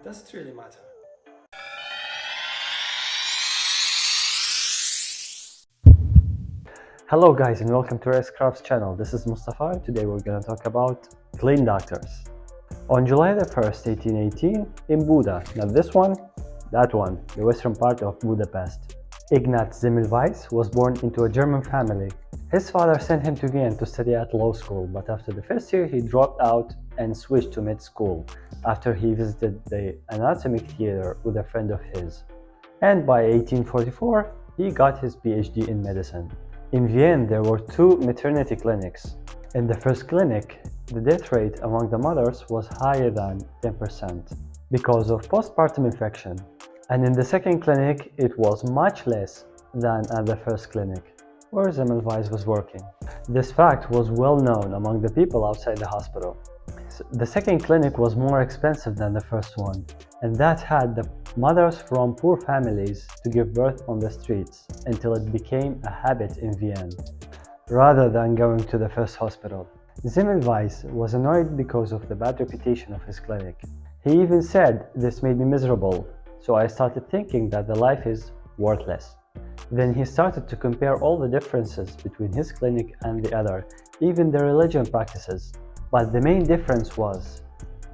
Does it really matter? Hello guys and welcome to Rasscraft's channel. This is Mustafa. Today we're gonna talk about clean doctors. On July the 1st, 1818, in Buda, not this one, that one, the western part of Budapest, Ignac Zemmельвейс was born into a German family. His father sent him to Vienna to study at law school, but after the first year he dropped out and switched to med school after he visited the anatomic theater with a friend of his. And by 1844, he got his PhD in medicine. In Vienna, there were two maternity clinics. In the first clinic, the death rate among the mothers was higher than 10% because of postpartum infection. And in the second clinic, it was much less than at the first clinic, where Zemmelweis was working. This fact was well known among the people outside the hospital. The second clinic was more expensive than the first one, and that had the mothers from poor families to give birth on the streets until it became a habit in Vienna, rather than going to the first hospital. Zemmelweis was annoyed because of the bad reputation of his clinic. He even said, "This made me miserable, so I started thinking that the life is worthless." Then he started to compare all the differences between his clinic and the other, even the religion practices. But the main difference was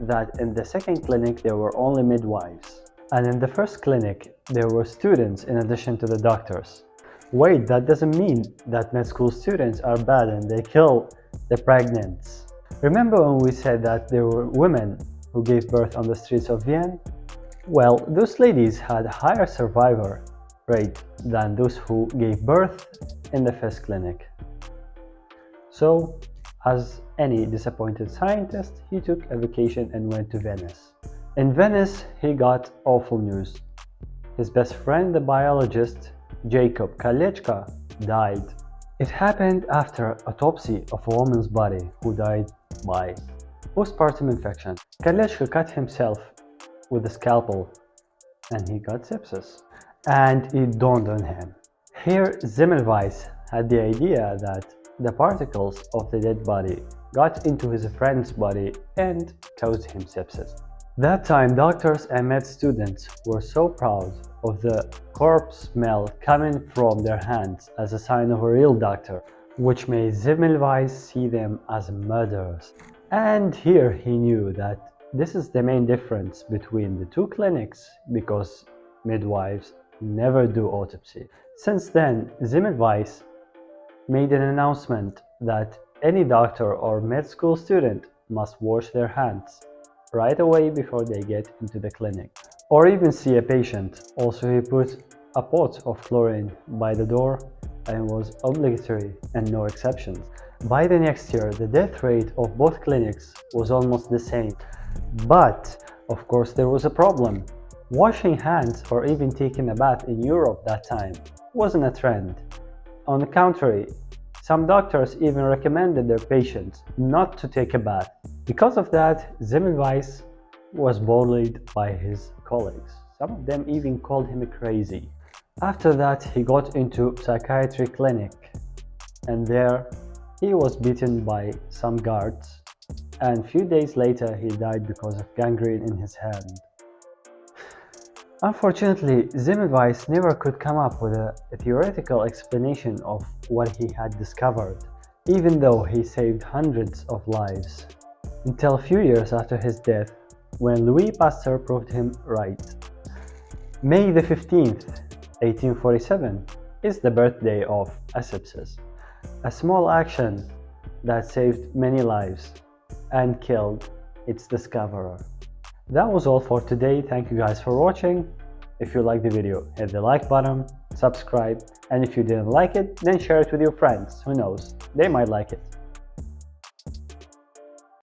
that in the second clinic there were only midwives, and in the first clinic there were students in addition to the doctors. Wait, that doesn't mean that med school students are bad and they kill the pregnants. Remember when we said that there were women who gave birth on the streets of Vienna? Well, those ladies had a higher survivor rate than those who gave birth in the first clinic. So, as any disappointed scientist, he took a vacation and went to Venice. In Venice, he got awful news. His best friend, the biologist Jacob Kalechka, died. It happened after autopsy of a woman's body who died by postpartum infection. Kalechka cut himself with a scalpel and he got sepsis. And it dawned on him. Here, Zemmelweis had the idea that the particles of the dead body got into his friend's body and caused him sepsis. That time, doctors and med students were so proud of the corpse smell coming from their hands as a sign of a real doctor, which made Zemmelweis see them as murderers. And here he knew that this is the main difference between the two clinics, because midwives never do autopsy. Since then, Zemmelweis made an announcement that any doctor or med school student must wash their hands right away before they get into the clinic or even see a patient. Also, he put a pot of chlorine by the door and was obligatory and no exceptions. By the next year, the death rate of both clinics was almost the same. But, of course, there was a problem. Washing hands or even taking a bath in Europe that time wasn't a trend. On the contrary, some doctors even recommended their patients not to take a bath. Because of that, Zemmelweis was bullied by his colleagues. Some of them even called him crazy. After that, he got into psychiatry clinic, and there he was beaten by some guards, and a few days later he died because of gangrene in his hand. Unfortunately, Zemmelweis never could come up with a theoretical explanation of what he had discovered, even though he saved hundreds of lives, until a few years after his death, when Louis Pasteur proved him right. May the 15th, 1847, is the birthday of asepsis, a small action that saved many lives and killed its discoverer. That was all for today. Thank you guys for watching. If you liked the video, hit the like button, subscribe, and if you didn't like it, then share it with your friends. Who knows, they might like it.